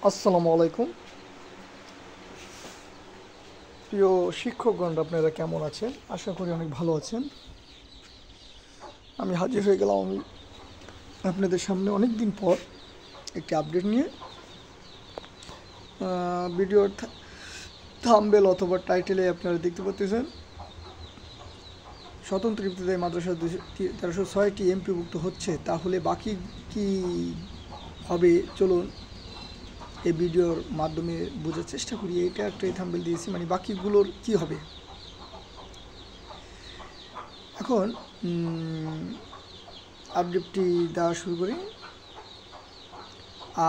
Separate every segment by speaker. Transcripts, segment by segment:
Speaker 1: আসসালামু আলাইকুম। প্রিয় শিক্ষকগণ, আপনারা কেমন আছেন? আশা করি অনেক ভালো আছেন। আমি হাজির হয়ে গেলাম আপনাদের সামনে অনেক দিন পর একটি আপডেট নিয়ে। ভিডিওর থাম্বনেল অথবা টাইটেলে আপনারা দেখতে পাচ্ছেন স্বতন্ত্র ইবতেদায়ী মাদ্রাসা 1306টি এমপিভুক্ত হচ্ছে, তাহলে বাকি কি হবে চলুন এই ভিডিওর মাধ্যমে বোঝার চেষ্টা করি। এটা একটাই থাম্বনেল দিয়েছি, মানে বাকিগুলোর কি হবে। এখন আপডেটটি দেওয়া শুরু করি।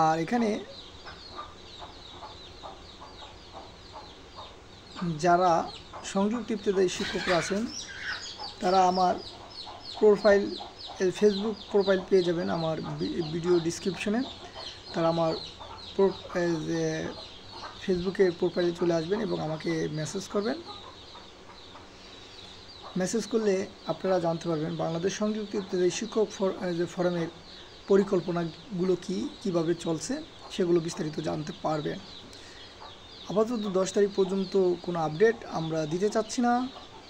Speaker 1: আর এখানে যারা সংযুক্ত ইবতেদায়ী শিক্ষকরা আছেন তারা আমার প্রোফাইল, ফেসবুক প্রোফাইল পেয়ে যাবেন আমার ভিডিও ডিসক্রিপশনে। তারা আমার ফেসবুকের প্রোফাইলে চলে আসবেন এবং আমাকে মেসেজ করবেন। মেসেজ করলে আপনারা জানতে পারবেন বাংলাদেশ সংযুক্ত ইবতেদায়ী শিক্ষক ফোরামের পরিকল্পনাগুলো কীভাবে চলছে, সেগুলো বিস্তারিত জানতে পারবেন। আপাতত 10 তারিখ পর্যন্ত কোনো আপডেট আমরা দিতে চাচ্ছি না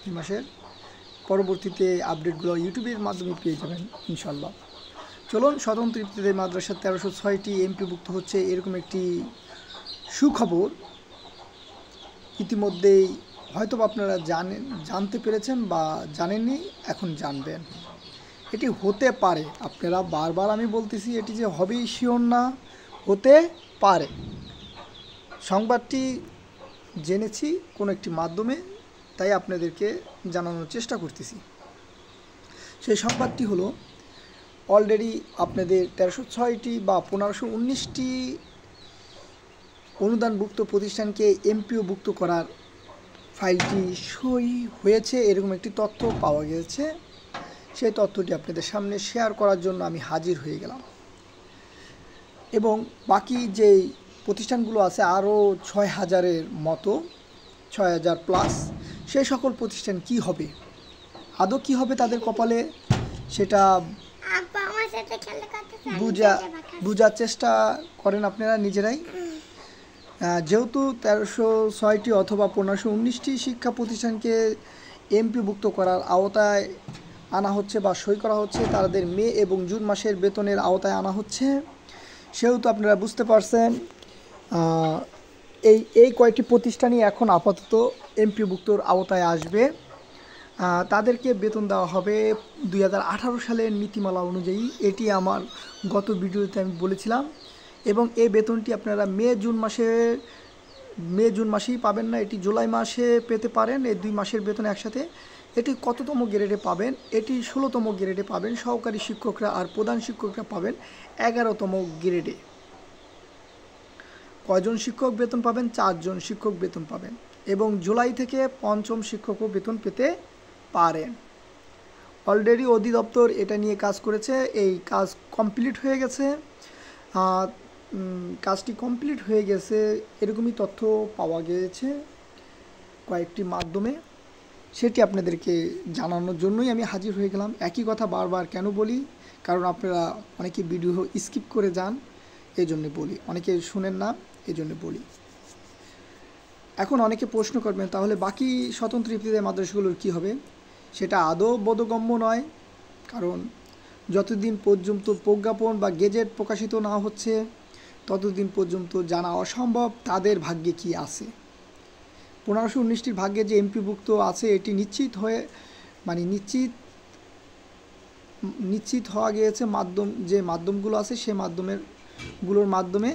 Speaker 1: এই মাসের। পরবর্তীতে আপডেটগুলো ইউটিউবের মাধ্যমে পেয়ে যাবেন ইনশাল্লাহ। চলুন, স্বতন্ত্র ইবতেদায়ী মাদ্রাসা 1306টি এমপিভুক্ত হচ্ছে এরকম একটি সুখবর ইতিমধ্যেই হয়তো আপনারা জানতে পেরেছেন বা জানেননি, এখন জানবেন। এটি হতে পারে, আপনারা বারবার আমি বলতেছি এটি যে হবেই শিওর না, হতে পারে। সংবাদটি জেনেছি কোনো একটি মাধ্যমে, তাই আপনাদেরকে জানানোর চেষ্টা করতেছি। সেই সংবাদটি হলো অলরেডি আপনাদের 1306টি বা 1519টি অনুদানভুক্ত প্রতিষ্ঠানকে এমপিওভুক্ত করার ফাইলটি সই হয়েছে, এরকম একটি তথ্য পাওয়া গেছে। সেই তথ্যটি আপনাদের সামনে শেয়ার করার জন্য আমি হাজির হয়ে গেলাম। এবং বাকি যেই প্রতিষ্ঠানগুলো আছে আরও 6000-এর মতো, 6000+, সেই সকল প্রতিষ্ঠান কি হবে, আদৌ কি হবে তাদের কপালে, সেটা বোঝার চেষ্টা করেন আপনারা নিজেরাই। যেহেতু 1306টি অথবা 1519টি শিক্ষা প্রতিষ্ঠানকে এমপিভুক্ত করার আওতায় আনা হচ্ছে বা সই করা হচ্ছে, তাদের মে এবং জুন মাসের বেতনের আওতায় আনা হচ্ছে, সেহেতু আপনারা বুঝতে পারছেন এই কয়টি প্রতিষ্ঠানই এখন আপাতত এমপিভুক্তর আওতায় আসবে। তাদেরকে বেতন দেওয়া হবে 2018 সালের নীতিমালা অনুযায়ী। এটি আমার গত ভিডিওতে আমি বলেছিলাম। এবং এই বেতনটি আপনারা মে জুন মাসেই পাবেন না, এটি জুলাই মাসে পেতে পারেন। এই 2 মাসের বেতন একসাথে। এটি কততম গ্রেডে পাবেন? এটি 16তম গ্রেডে পাবেন সহকারী শিক্ষকরা, আর প্রধান শিক্ষকরা পাবেন 11তম গ্রেডে। কয়জন শিক্ষক বেতন পাবেন? 4 জন শিক্ষক বেতন পাবেন। এবং জুলাই থেকে 5ম শিক্ষকও বেতন পেতে পারেন। অলরেডি অধিদপ্তর এটা নিয়ে কাজ করেছে, এই কাজ কমপ্লিট হয়ে গেছে। কাজটি কমপ্লিট হয়ে গেছে এরকমই তথ্য পাওয়া গিয়েছে কয়েকটি মাধ্যমে। সেটি আপনাদেরকে জানানোর জন্যই আমি হাজির হয়ে গেলাম। একই কথা বারবার কেন বলি? কারণ আপনারা অনেকে ভিডিও স্কিপ করে যান, এই জন্য বলি। অনেকে শুনেন না, এই জন্য বলি। এখন অনেকে প্রশ্ন করবেন, তাহলে বাকি স্বতন্ত্র ইবতেদায়ী মাদ্রাসাগুলোর কী হবে? সেটা আদৌ বোধগম্য নয়, কারণ যতদিন পর্যন্ত প্রজ্ঞাপন বা গেজেট প্রকাশিত না হচ্ছে ততদিন পর্যন্ত জানা অসম্ভব তাদের ভাগ্যে কি আছে। 1519টির ভাগ্যে যে এমপিভুক্ত আছে এটি নিশ্চিত হওয়া গিয়েছে যে মাধ্যমগুলো আছে সে মাধ্যমের মাধ্যমে।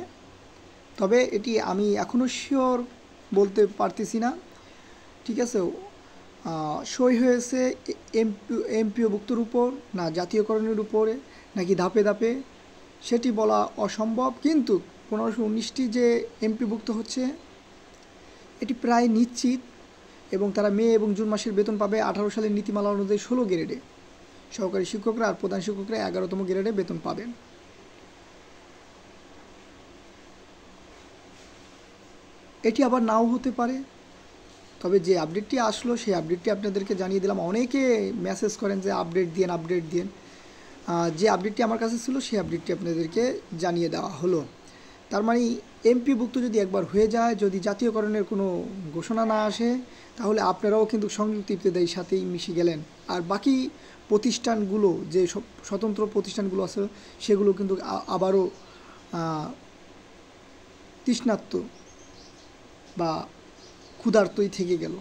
Speaker 1: তবে এটি আমি এখনও শিওর বলতে পারতেছি না, ঠিক আছে। সই হয়েছে এমপিওভুক্তর উপর না জাতীয়করণের উপরে নাকি ধাপে ধাপে, সেটি বলা অসম্ভব। কিন্তু 1519টি যে এমপিভুক্ত হচ্ছে এটি প্রায় নিশ্চিত। এবং তারা মে এবং জুন মাসের বেতন পাবে 18 সালের নীতিমালা অনুযায়ী 16 গ্রেডে। সহকারী শিক্ষকরা আর প্রধান শিক্ষকরা 11তম গ্রেডে বেতন পাবেন। এটি আবার নাও হতে পারে। তবে যে আপডেটটি আসলো সেই আপডেটটি আপনাদেরকে জানিয়ে দিলাম। অনেকে মেসেজ করেন যে আপডেট দিন। যে আপডেটটি আমার কাছে ছিল সেই আপডেটটি আপনাদেরকে জানিয়ে দেওয়া হলো। তার মানে এমপিভুক্ত যদি একবার হয়ে যায়, যদি জাতীয়করণের কোনো ঘোষণা না আসে, তাহলে আপনারাও কিন্তু সংযুক্ত ইত্তেফাকের সাথেই মিশে গেলেন। আর বাকি প্রতিষ্ঠানগুলো, যে সব স্বতন্ত্র প্রতিষ্ঠানগুলো আছে, সেগুলো কিন্তু আবারও তৃষ্ণার্ত বা ক্ষুধার্তই থেকে গেল।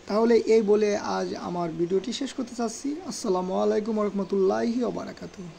Speaker 1: তাহলে এই বলে আজ আমার ভিডিওটি শেষ করতে চাচ্ছি। আসসালামু আলাইকুম ওয়া রাহমাতুল্লাহি ওয়া বারাকাতুহু।